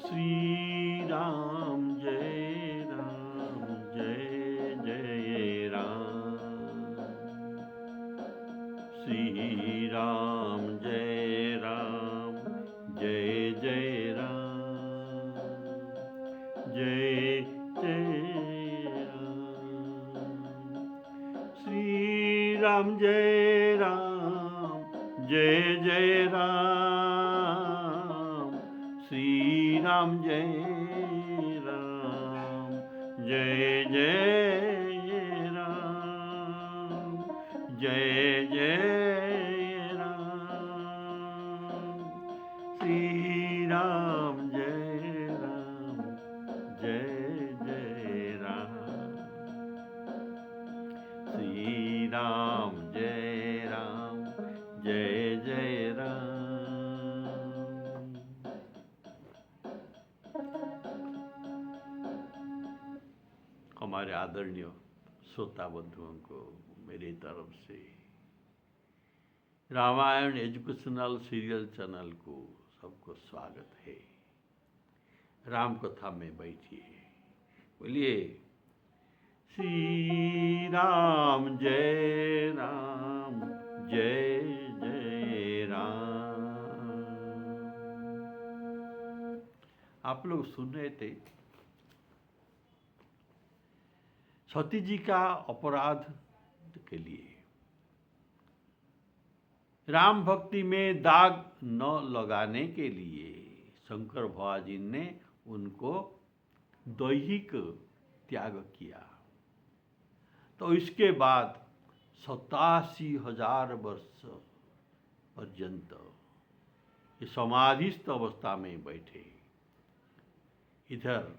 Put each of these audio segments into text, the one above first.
श्री राम जय राम जय जय राम। श्री राम जय राम जय जय राम जय जय राम। श्री राम जय राम जय जय राम। श्री राम जय राम जय जय राम जय जय राम। श्री राम जय राम जय जय राम। श्री राम जय राम जय जय राम। हमारे आदरणीय श्रोता बंधुओं को मेरी तरफ से रामायण एजुकेशनल सीरियल चैनल को सबको स्वागत है। राम कथा में बैठिए, बोलिए श्री राम जय राम जय जय राम। आप लोग सुन रहे थे सती जी का अपराध के लिए राम भक्ति में दाग न लगाने के लिए शंकर भगवान ने उनको दैहिक त्याग किया। तो इसके बाद 87,000 वर्ष पर्यंत ये समाधिस्थ अवस्था में बैठे। इधर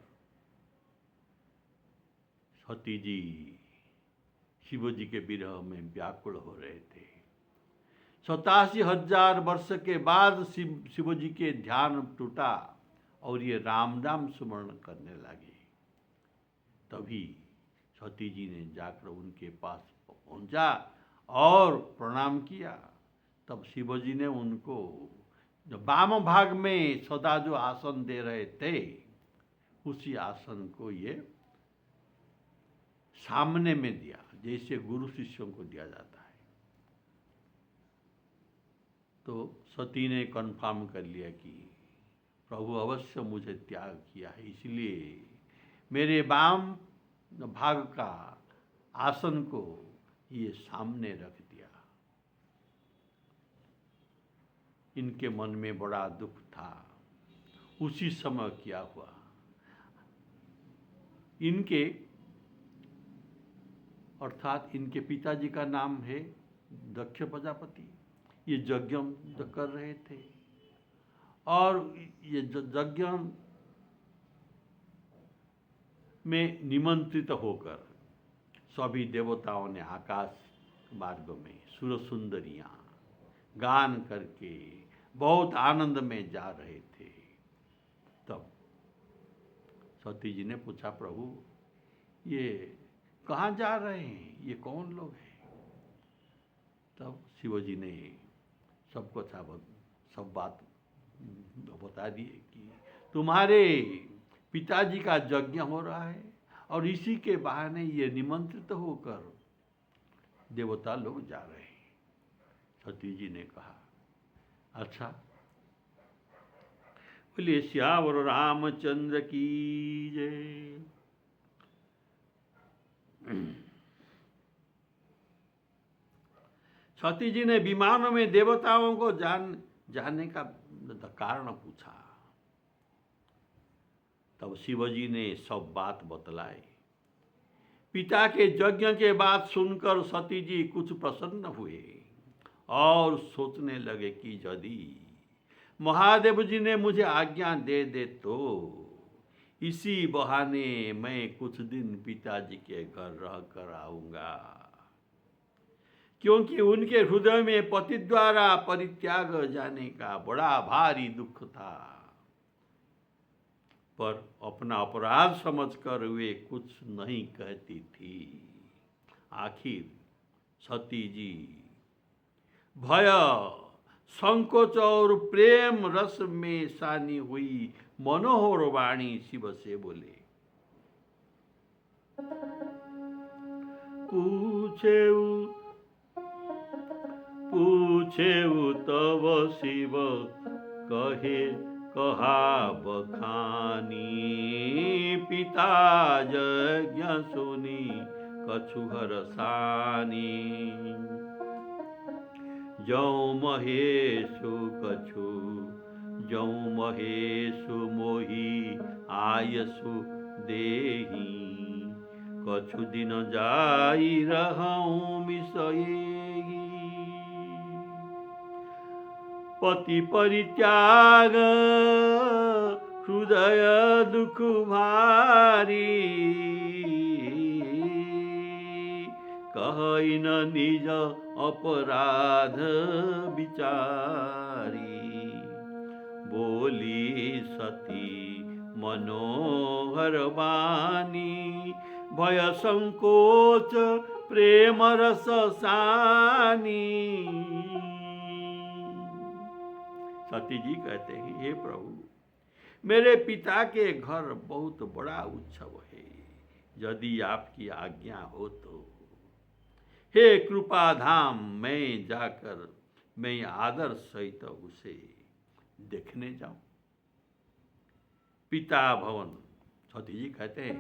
सती जी शिव जी के विरह में व्याकुल हो रहे थे। 87,000 वर्ष के बाद शिव जी के ध्यान टूटा और ये राम नाम स्मरण करने लगे। तभी सती जी ने जाकर उनके पास पहुंचा और प्रणाम किया। तब शिव जी ने उनको जो वाम भाग में सदा जो आसन दे रहे थे, उसी आसन को ये सामने में दिया, जैसे गुरु शिष्यों को दिया जाता है। तो सती ने कन्फर्म कर लिया कि प्रभु अवश्य मुझे त्याग किया है, इसलिए मेरे वाम भाग का आसन को ये सामने रख दिया। इनके मन में बड़ा दुख था। उसी समय क्या हुआ, इनके अर्थात इनके पिताजी का नाम है दक्ष प्रजापति। ये यज्ञ कर रहे थे और ये यज्ञ में निमंत्रित होकर सभी देवताओं ने आकाश मार्ग में सुर सुंदरियां गान करके बहुत आनंद में जा रहे थे। तब सती जी ने पूछा, प्रभु ये कहाँ जा रहे हैं, ये कौन लोग हैं? तब शिवजी ने सबको सब बात बता दिए कि तुम्हारे पिताजी का यज्ञ हो रहा है और इसी के बहाने ये निमंत्रित होकर देवता लोग जा रहे हैं। सती जी ने कहा, अच्छा, बोलिए श्यावर रामचंद्र की जय। सती जी ने विमानों में देवताओं को जाने का कारण पूछा। तब शिवजी ने सब बात बतलाई। पिता के यज्ञ के बात सुनकर सती जी कुछ प्रसन्न हुए और सोचने लगे कि यदि महादेव जी ने मुझे आज्ञा दे तो इसी बहाने मैं कुछ दिन पिताजी के घर रह कर आऊंगा, क्योंकि उनके हृदय में पति द्वारा परित्याग जाने का बड़ा भारी दुख था। पर अपना अपराध समझकर वे कुछ नहीं कहती थी। आखिर सती जी भय संकोच और प्रेम रस में सानी हुई मनोहर वाणी शिव से बोले। पूछे तब शिव कहे कहा बखानी, पिता यज्ञ सुनी कछु हरसानी। जौ महेशु कछु जौ महेशु मोहि आयसु देही, कछु दिन जाई रहूं मिसएगी। पति परित्याग हृदय दुख भारी, कहि न निज अपराध विचारी। बोली सती मनोहर वाणी, भय संकोच प्रेम रस सानी। सती जी कहते हैं, हे प्रभु, मेरे पिता के घर बहुत बड़ा उत्सव है, यदि आपकी आज्ञा हो तो हे कृपा धाम मैं जाकर मैं आदर सहित उसे देखने जाऊं। पिता भवन, सती जी कहते हैं,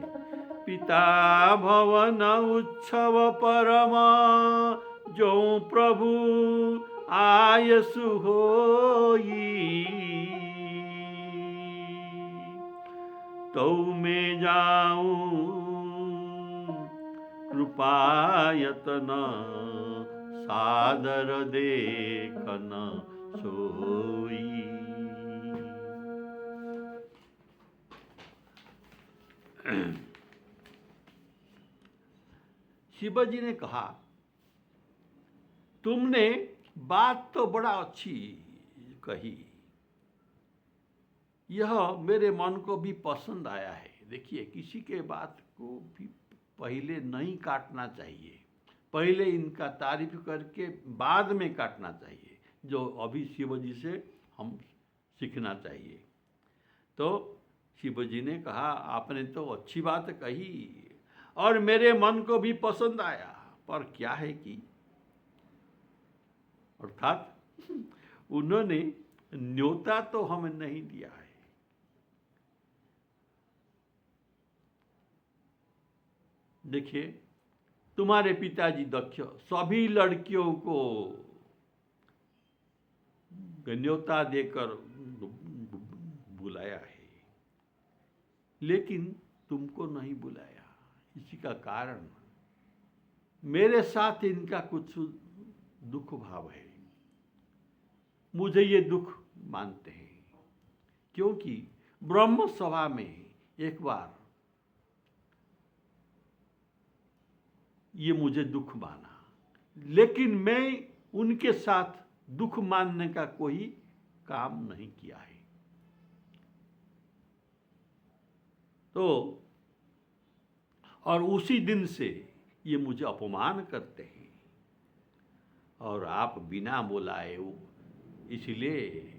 पिता भवन उत्सव परम, जो प्रभु आयसु होई। तो मैं जाऊं कृपायतन, सादर देखन सोई। शिवजी ने कहा, तुमने बात तो बड़ा अच्छी कही, यह मेरे मन को भी पसंद आया है। देखिए, किसी के बात को भी पहले नहीं काटना चाहिए, पहले इनका तारीफ करके बाद में काटना चाहिए, जो अभी शिवजी से हम सीखना चाहिए। तो शिवजी ने कहा, आपने तो अच्छी बात कही और मेरे मन को भी पसंद आया, पर क्या है कि अर्थात उन्होंने न्योता तो हमें नहीं दिया है। देखिए, तुम्हारे पिताजी दक्ष सभी लड़कियों को न्योता देकर बुलाया है, लेकिन तुमको नहीं बुलाया। इसी का कारण मेरे साथ इनका कुछ दुख भाव है, मुझे ये दुख मानते हैं, क्योंकि ब्रह्म सभा में एक बार ये मुझे दुख माना, लेकिन मैं उनके साथ दुख मानने का कोई काम नहीं किया है। तो और उसी दिन से ये मुझे अपमान करते हैं, और आप बिना बुलाए हो, इसलिए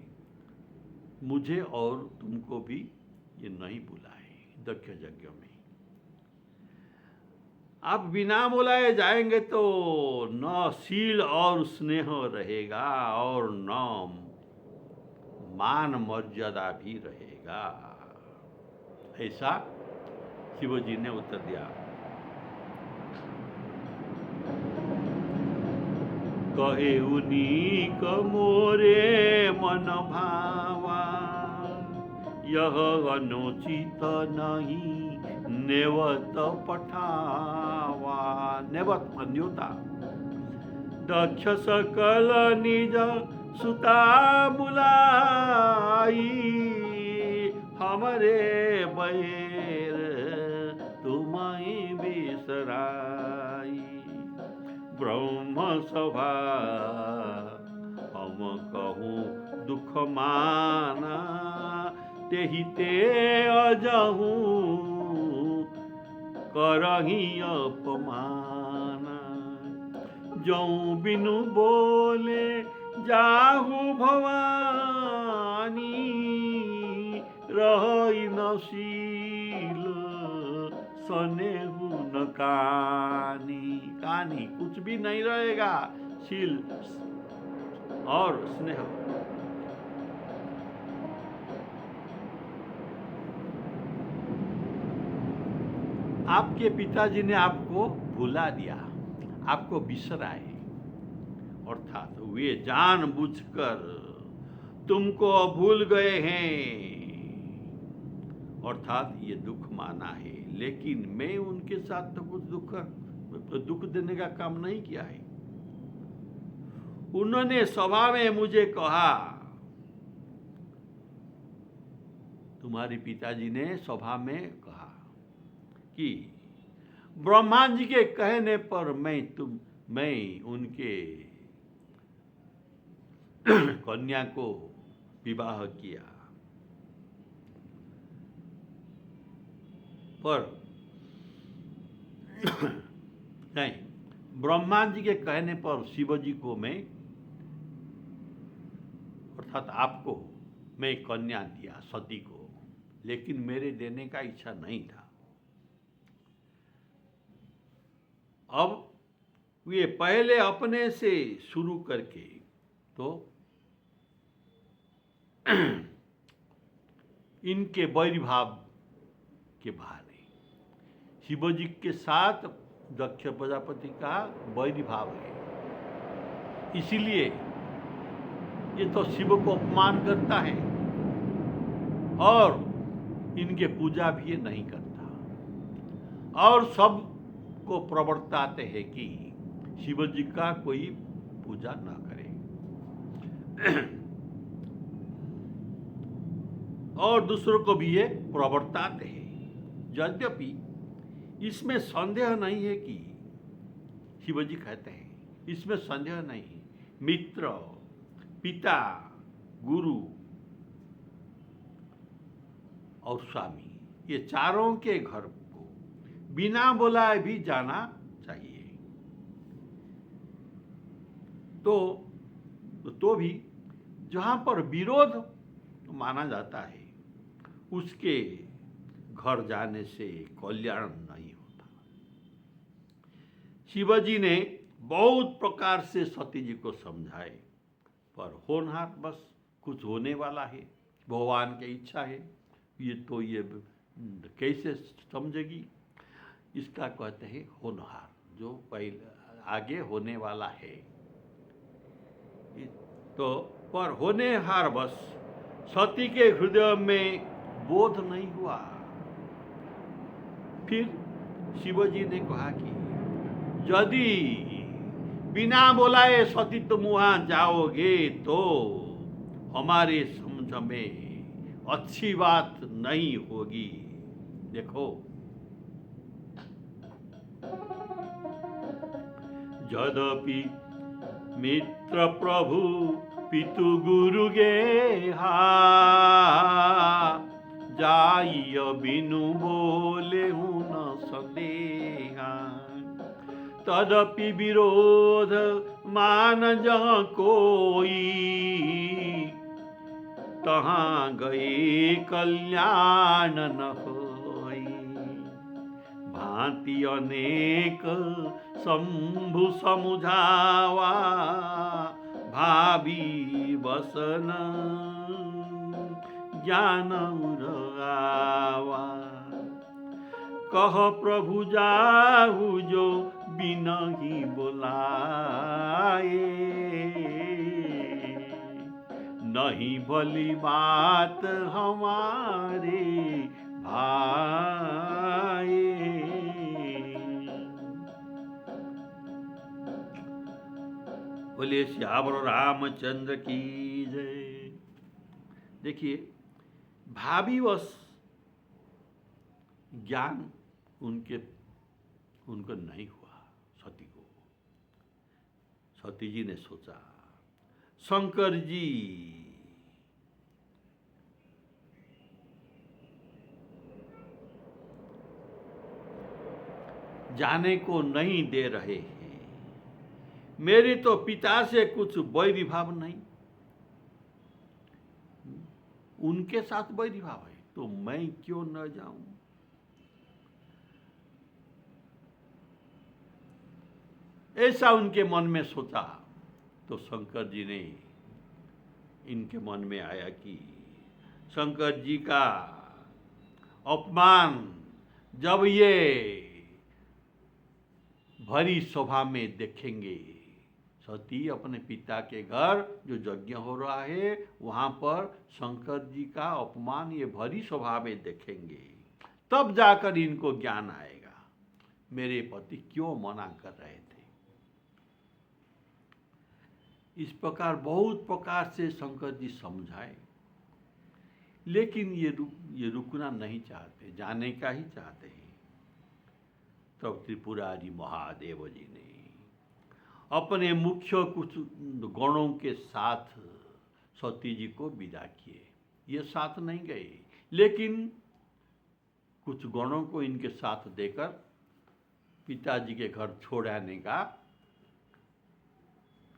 मुझे और तुमको भी ये नहीं बुलाए दक्ष यज्ञ में। आप बिना बुलाए जाएंगे तो न शील और स्नेह रहेगा और न मान मर्यादा भी रहेगा, ऐसा शिवजी ने उत्तर दिया। कहे उनीक मोरे मन भावा, यह अनुचित नहीं नेवत पठावा। नेवत न्योता, दक्ष सकल निज सुता बुलाई, हमरे बैर तुम्हें बिसराई। ब्रह्म सभा हम कहूँ दुख माना, तेहि ते अजहूँ करही अपमाना। जौं बिनु बोले जाहु भवानी रही नशील स्नेहु न कानी। कानी कुछ भी नहीं रहेगा, शील और स्नेह। आपके पिताजी ने आपको भुला दिया, आपको बिसराए, अर्थात वे जानबूझकर तुमको भूल गए हैं, अर्थात ये दुख माना है। लेकिन मैं उनके साथ तो कुछ दुख देने का काम नहीं किया है। उन्होंने सभा में मुझे कहा, तुम्हारे पिताजी ने सभा में कहा कि ब्रह्मा जी के कहने पर मैं उनके कन्या को विवाह किया, पर नहीं, ब्रह्मा जी के कहने पर शिव जी को मैं, अर्थात आपको मैं कन्या दिया सती को, लेकिन मेरे देने का इच्छा नहीं था। अब ये पहले अपने से शुरू करके तो इनके वैरभाव के बहाने शिवजी के साथ दक्ष प्रजापति का वैरभाव है, इसीलिए ये तो शिव को अपमान करता है और इनके पूजा भी ये नहीं करता, और सब को प्रवर्ताते हैं कि शिव जी का कोई पूजा ना करे। और दूसरों को भी ये प्रवर्ताते हैं। यद्यपि इसमें संदेह नहीं है कि शिव जी कहते हैं, इसमें संदेह नहीं, मित्र, पिता, गुरु और स्वामी, ये चारों के घर को बिना बुलाए भी जाना चाहिए। तो भी जहां पर विरोध माना जाता है, उसके घर जाने से कल्याण नहीं होता। शिवजी ने बहुत प्रकार से सती जी को समझाए, पर होनहार बस कुछ होने वाला है, भगवान की इच्छा है, ये कैसे समझेगी, इसका कहते हैं होनहार, जो पहले आगे होने वाला है। तो पर होने हार बस सती के हृदय में बोध नहीं हुआ। फिर शिवजी ने कहा कि यदि बिना बुलाए सती तुम वहां जाओगे तो हमारे समझ में अच्छी बात नहीं होगी। देखो, यद्यपि मित्र प्रभु पितु गुरु गेहा जाइय बिनु बोले न संदेहा, तदपि विरोध मान जहाँ कोई तहाँ गए कल्याण न होई। भांति अनेक शंभु समुझावा भावी बसन ज्ञान उरावा। कह प्रभु जाहु जो बिनहि बोलाए, नहीं भली बात हमारे भाई। बोलिए श्यावर रामचंद्र की जय। देखिए, भावीवश ज्ञान उनको नहीं हुआ सती को। सती जी ने सोचा शंकर जी जाने को नहीं दे रहे हैं, मेरी तो पिता से कुछ वैरी भाव नहीं, उनके साथ वैरी भाव है, तो मैं क्यों न जाऊं। ऐसा उनके मन में सोचा तो शंकर जी ने, इनके मन में आया कि शंकर जी का अपमान जब ये भरी सभा में देखेंगे, सती अपने पिता के घर जो यज्ञ हो रहा है वहां पर शंकर जी का अपमान ये भरी सभा में देखेंगे, तब जाकर इनको ज्ञान आएगा मेरे पति क्यों मना कर रहे थे। इस प्रकार बहुत प्रकार से शंकर जी समझाए, लेकिन ये रुकना नहीं चाहते, जाने का ही चाहते हैं। तब त्रिपुरारी महादेव जी ने अपने मुख्य कुछ गणों के साथ सती जी को विदा किए। ये साथ नहीं गए, लेकिन कुछ गणों को इनके साथ देकर पिताजी के घर छोड़ आने का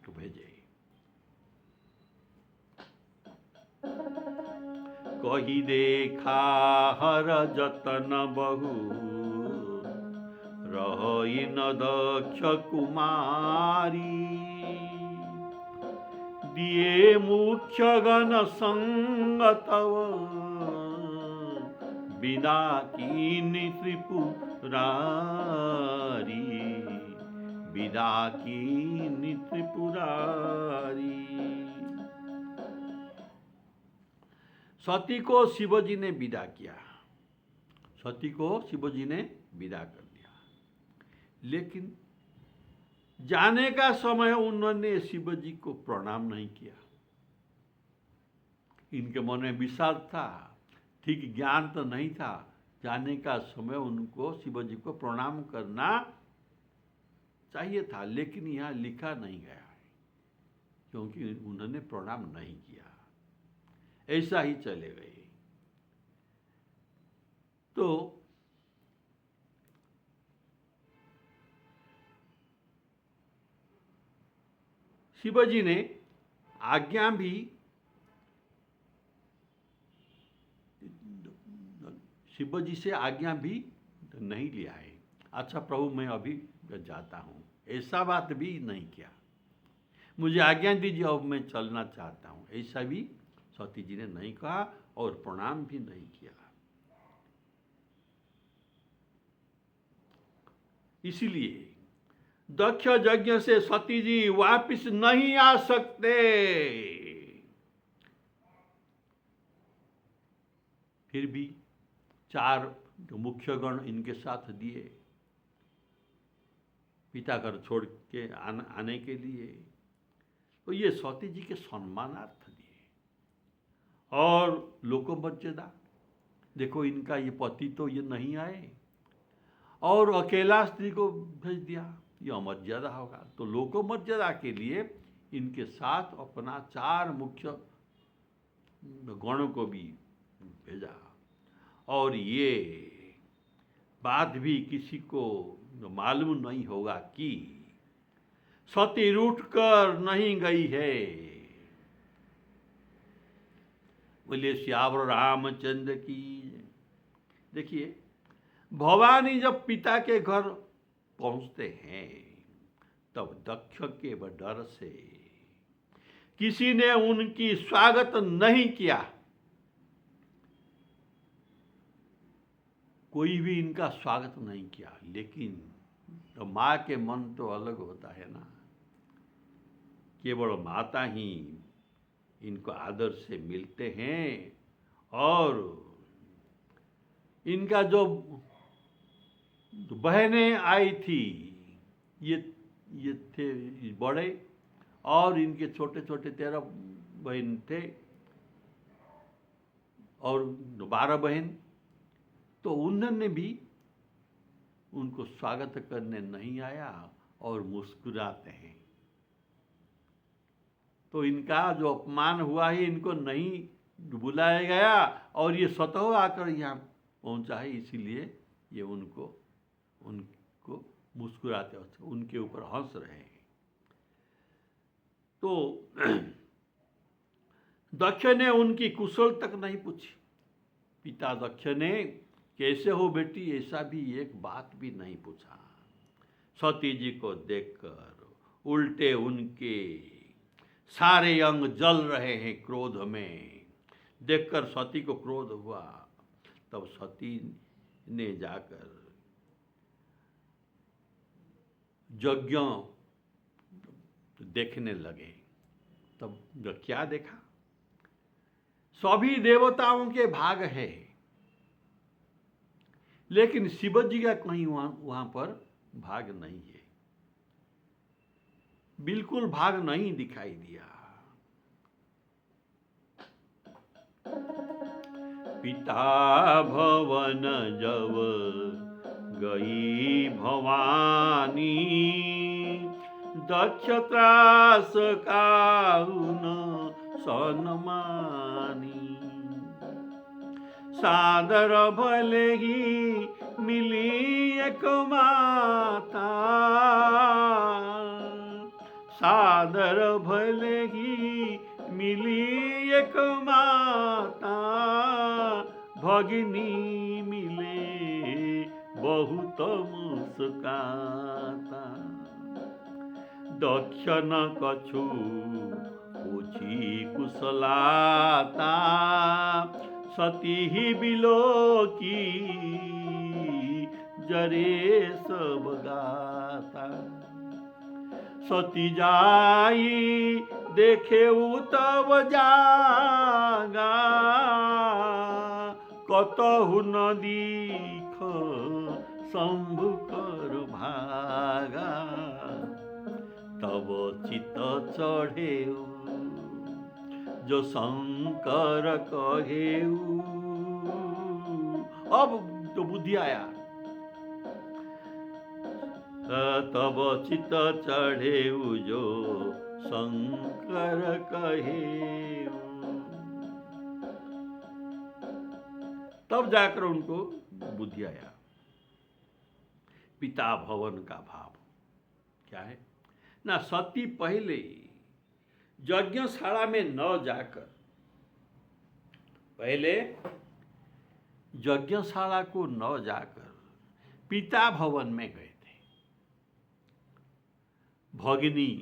तो भेजे। कही देखा हर जतन बहु, रही न दक्ष कुमारी, दिए मुख्य गण संग तव, बिना कीनी त्रिपुरारी, बिना कीनी त्रिपुरारी। सती को शिवजी ने विदा किया, सती को शिवजी ने विदा कर दिया, लेकिन जाने का समय उन्होंने शिवजी को प्रणाम नहीं किया। इनके मन में विषाद था, ठीक ज्ञान तो नहीं था। जाने का समय उनको शिवजी को प्रणाम करना चाहिए था, लेकिन यहाँ लिखा नहीं गया है, क्योंकि उन्होंने प्रणाम नहीं किया, ऐसा ही चले गए। तो शिवजी ने आज्ञा भी, शिवजी से आज्ञा भी नहीं लिया है। अच्छा प्रभु मैं अभी जाता हूँ, ऐसा बात भी नहीं किया, मुझे आज्ञा दीजिए अब मैं चलना चाहता हूँ, ऐसा भी सती जी ने नहीं कहा और प्रणाम भी नहीं किया। इसलिए दक्ष यज्ञ से सती जी वापिस नहीं आ सकते। फिर भी 4 मुख्य गण इनके साथ दिए पिता घर छोड़ के आने के लिए, तो ये सती जी के सम्मानार्थ दिए। और लोको मर्यादा, देखो इनका ये पति तो ये नहीं आए और अकेला स्त्री को भेज दिया, ये अमर्यादा होगा। तो लोको मर्यादा के लिए इनके साथ अपना 4 मुख्य गणों को भी भेजा। और ये बात भी किसी को मालूम नहीं होगा कि सती रूठ कर नहीं गई है। बोलिए श्यावर रामचंद्र की। देखिए भवानी जब पिता के घर पहुंचते हैं तब दक्ष के डर से किसी ने उनकी स्वागत नहीं किया, कोई भी इनका स्वागत नहीं किया। लेकिन तो माँ के मन तो अलग होता है ना, केवल माता ही इनको आदर से मिलते हैं। और इनका जो बहनें आई थी ये थे बड़े, और इनके छोटे छोटे 13 बहन थे और 12 बहन, तो उन्होंने भी उनको स्वागत करने नहीं आया और मुस्कुराते हैं। तो इनका जो अपमान हुआ है, इनको नहीं बुलाया गया और ये स्वतः आकर यहाँ पहुँचा है, इसीलिए ये उनको मुस्कुराते उनके ऊपर हंस रहे हैं। तो दक्ष ने उनकी कुशल तक नहीं पूछी। पिता दक्ष ने कैसे हो बेटी ऐसा भी एक बात भी नहीं पूछा। सती जी को देखकर उल्टे उनके सारे अंग जल रहे हैं क्रोध में। देखकर सती को क्रोध हुआ। तब सती ने जाकर यज्ञ देखने लगे। तब क्या देखा? सभी देवताओं के भाग है, लेकिन शिव जी का कहीं वहां पर भाग नहीं है। बिल्कुल भाग नहीं दिखाई दिया। पिता भवन जब गई भवानी, दक्ष त्रास काहुन सन्मानी। सादर भले ही मिली एक माता, सादर भले ही मिली एक माता, भगिनी मिले बहुत मुस्काता। दक्ष न कछु पूछी कुशलाता, सती ही बिलो की जरे सब गाता। सती जाई देखे तब जागा, कतहु न दीख शंभु कर भागा। तब चित चढ़ेऊ जो शंकर कहेऊ। अब तो बुद्धि आया। तब चित चढ़ेऊ जो शंकर कहेऊ। तब जाकर उनको बुद्धि आया। पिता भवन का भाव क्या है ना। सती पहले यज्ञशाला में न जाकर पहले यज्ञशाला को न जाकर पिता भवन में गए थे। भगिनी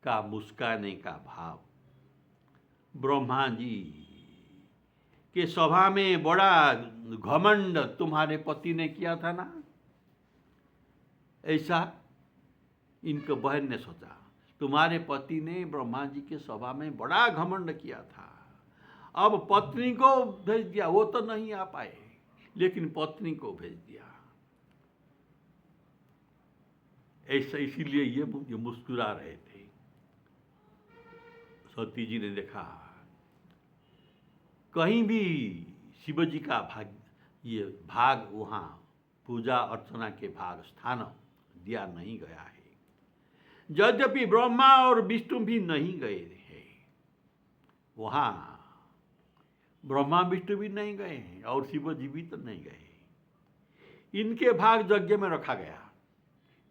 का मुस्काने का भाव। ब्रह्मा जी के सभा में बड़ा घमंड तुम्हारे पति ने किया था ना, ऐसा इनको बहन ने सोचा। तुम्हारे पति ने ब्रह्मा जी के सभा में बड़ा घमंड किया था, अब पत्नी को भेज दिया। वो तो नहीं आ पाए, लेकिन पत्नी को भेज दिया। ऐसा इसीलिए ये मुस्कुरा रहे थे। सती जी ने देखा कहीं भी शिव जी का भाग वहाँ पूजा अर्चना के भाग स्थान दिया नहीं गया है। यद्यपि ब्रह्मा और विष्णु भी नहीं गए हैं वहाँ, ब्रह्मा विष्णु भी नहीं गए हैं और शिव जी भी तो नहीं गए। इनके भाग यज्ञ में रखा गया।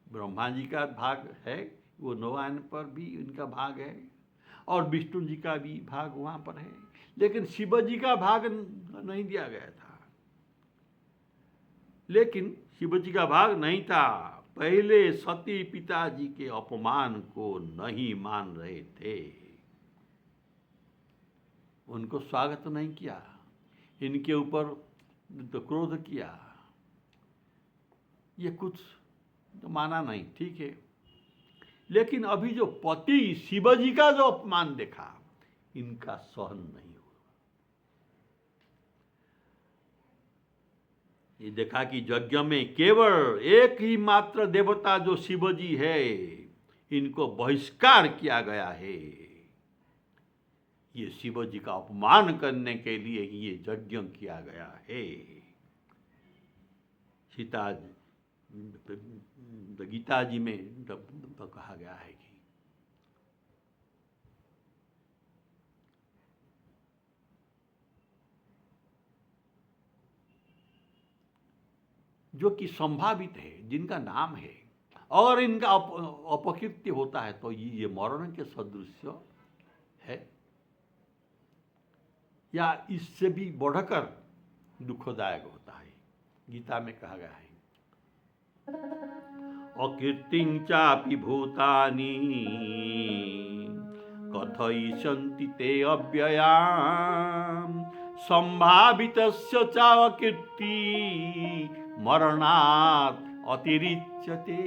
ब्रह्मा जी का भाग है, वो नौआयन पर भी इनका भाग है, और विष्णु जी का भी भाग वहाँ पर है, लेकिन शिव जी का भाग नहीं दिया गया था। लेकिन शिव जी का भाग नहीं था। पहले सती पिताजी के अपमान को नहीं मान रहे थे, उनको स्वागत नहीं किया, इनके ऊपर तो क्रोध किया। ये कुछ तो माना नहीं, ठीक है। लेकिन अभी जो पति शिवजी का जो अपमान देखा, इनका सहन नहीं हुआ। ये देखा कि यज्ञ में केवल एक ही मात्र देवता जो शिवजी है, इनको बहिष्कार किया गया है। ये शिवजी का अपमान करने के लिए ये यज्ञ किया गया है। सीता गीता जी में तो कहा गया है कि जो कि संभावित है, जिनका नाम है और इनका अपकृत्य होता है तो ये मरण के सदृश है या इससे भी बढ़कर दुखदायक होता है। गीता में कहा गया है, अकीर्तिं चापि भूतानि कथयिष्यन्ति ते अव्ययाम् संभावितस्य चाकीर्ति मरणात् अतिरिच्यते।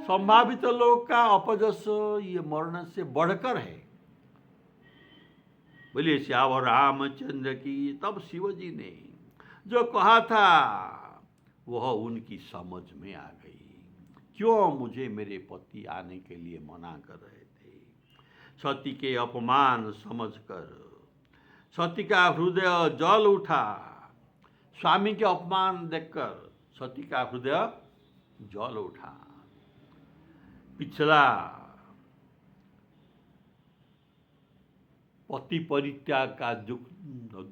संभावित लोग का अपजस ये मरण से बढ़कर है। बोलिए श्यावर रामचंद्र की। तब शिवजी ने जो कहा था वह उनकी समझ में आ गई। क्यों मुझे मेरे पति आने के लिए मना कर रहे थे। सती के अपमान समझकर सती का हृदय जल उठा। स्वामी के अपमान देखकर सती का हृदय जल उठा। पिछला पति परित्याग का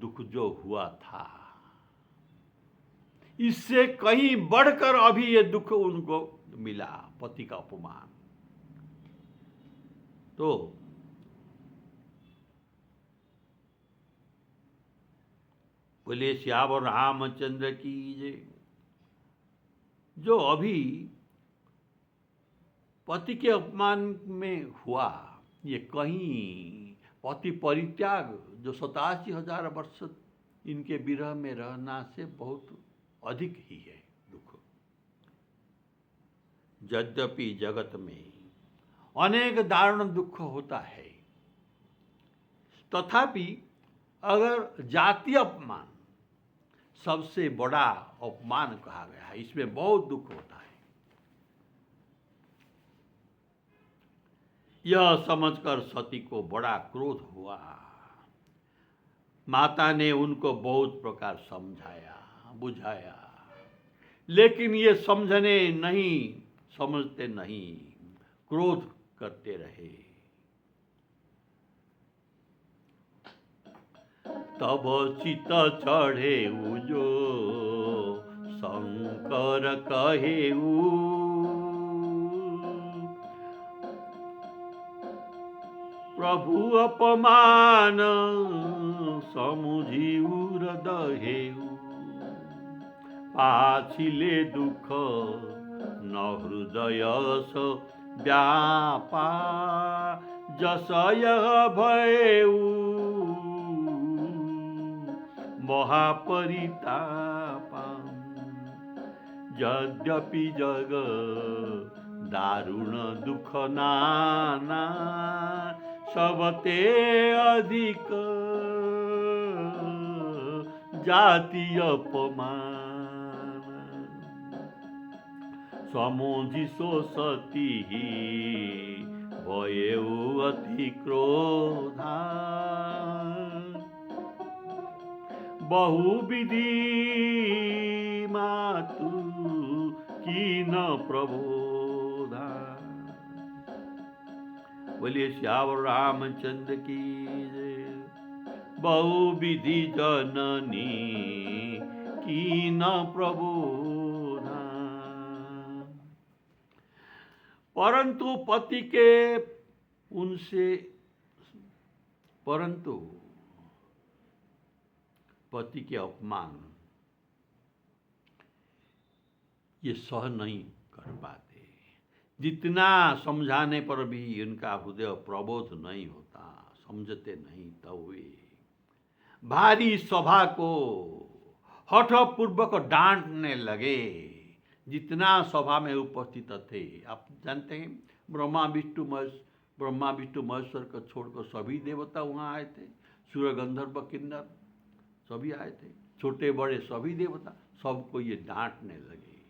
दुख जो हुआ था, इससे कहीं बढ़कर अभी ये दुख उनको मिला, पति का अपमान। तो बोले श्यावर रामचंद्र की जय। जो अभी पति के अपमान में हुआ, ये कहीं पति परित्याग जो 87,000 वर्ष इनके विरह में रहना से बहुत अधिक ही है दुख। यद्यपि जगत में अनेक दारुण दुख होता है, तथापि अगर जातीय अपमान सबसे बड़ा अपमान कहा गया है, इसमें बहुत दुख होता है। यह समझकर सती को बड़ा क्रोध हुआ। माता ने उनको बहुत प्रकार समझाया, बुझाया, लेकिन ये समझते नहीं, क्रोध करते रहे। तब चित चढ़े जो शंकर कहेऊ, प्रभु अपमान समुझी हृदयेऊ, पाछिले दुख न हृदयस व्यापा, जसय भयऊ महापरितापा। यद्यपि जग दारुण दुख नाना, सबते अधिक जातीय अपमान। समोजिसो सती भयेऊ अति क्रोधा, बहुविधि मातु कीन प्रबोधा। बोलिए श्यावर रामचंद्र की जय। बहुविधि जननी कीन प्रबोधा। परंतु पति के अपमान ये सह नहीं कर पाते। जितना समझाने पर भी इनका हृदय प्रबोध नहीं होता, समझते नहीं, तो वे भारी सभा को हठपूर्वक डांटने लगे। जितना सभा में उपस्थित थे, आप जानते हैं ब्रह्मा विष्णु महेश्वर को छोड़कर सभी देवता वहाँ आए थे। सूर्य गंधर्व किन्नर सभी आए थे, छोटे बड़े सभी देवता, सबको ये डांटने लगे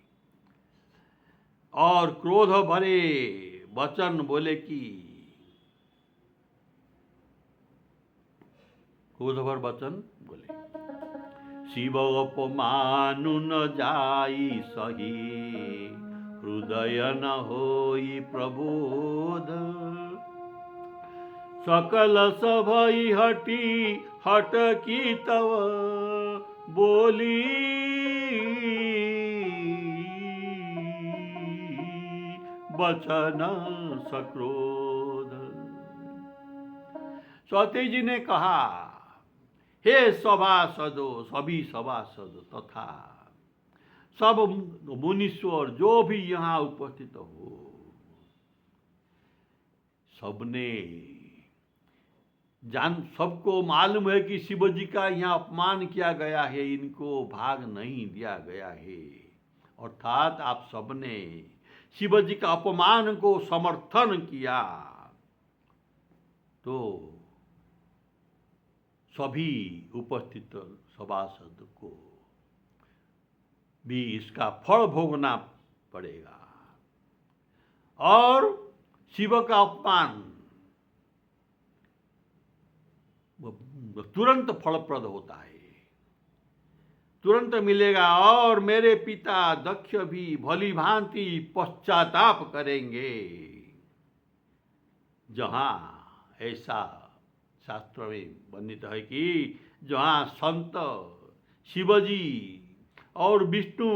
और क्रोध भरे वचन बोले कि क्रोधभर वचन बोले, शिव अपमानु न जाई सही, हृदय न होई प्रबोध। सकल सभई हटकी तव बोली, बचन सक्रोध। सती जी ने कहा, हे सभासदों, सभी सभासद तथा सब मुनीश्वर जो भी यहाँ उपस्थित हो, सबने सबको मालूम है कि शिव जी का यहाँ अपमान किया गया है, इनको भाग नहीं दिया गया है। अर्थात आप सबने शिव जी का अपमान को समर्थन किया, तो सभी उपस्थित सभासद को भी इसका फल भोगना पड़ेगा। और शिव का अपमान तुरंत फलप्रद होता है, तुरंत मिलेगा। और मेरे पिता दक्ष भी भली भांति पश्चाताप करेंगे। जहां ऐसा शास्त्र में वर्णित है कि जहां संत शिवजी और विष्णु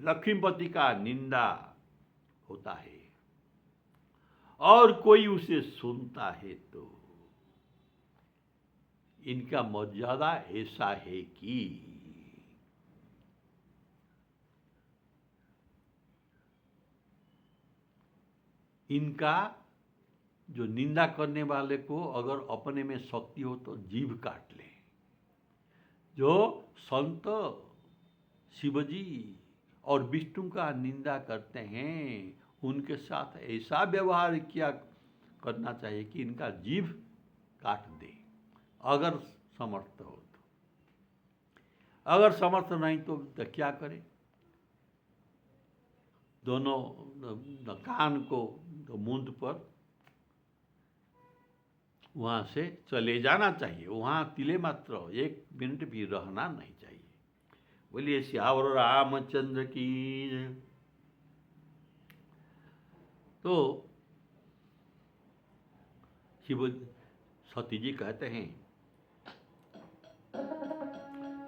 लक्ष्मीपति का निंदा होता है और कोई उसे सुनता है, तो इनका मर्यादा ऐसा है कि इनका जो निंदा करने वाले को अगर अपने में शक्ति हो तो जीभ काट ले। जो संत शिवजी और विष्णु का निंदा करते हैं, उनके साथ ऐसा व्यवहार किया करना चाहिए कि इनका जीभ काट दे, अगर समर्थ हो तो। अगर समर्थ नहीं तो क्या करे? दोनों कान को मूंद पर वहां से चले जाना चाहिए, वहां तिले मात्र 1 मिनट भी रहना नहीं चाहिए। बोलिए सियावर रामचंद्र की जय। तो शिव सती जी कहते हैं,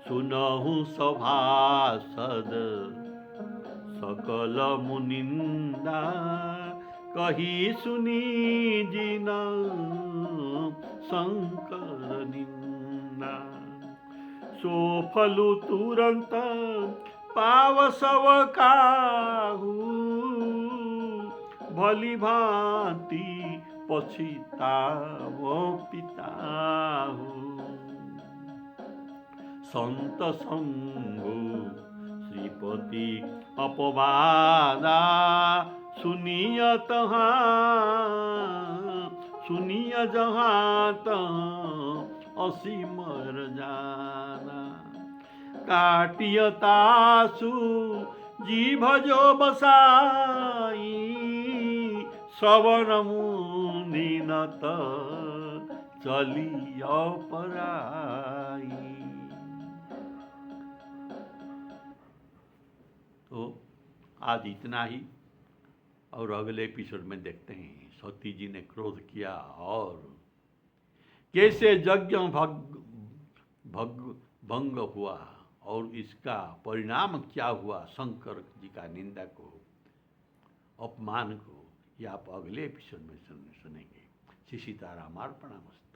सुनहु सभासद सकल मुनिंदा, कही सुनी जिन शंकर निंदा। सो फलु तुरंत पाव सब काहू, भली भांति पछिताव पिताहू। संत संगु श्रीपति अपवादा, सुनिय तहाँ सुनिय जहाँ तहाँ असीमर जाना। काटियतासु जीभ जो बसाई, श्रवण मुनि नत चली अपराई। तो आज इतना ही, और अगले एपिसोड में देखते हैं सती जी ने क्रोध किया और कैसे यज्ञ भंग हुआ और इसका परिणाम क्या हुआ, शंकर जी का निंदा को, अपमान को, ये आप अगले एपिसोड में सुनेंगे। श्री सीताराम अर्पणमस्तु।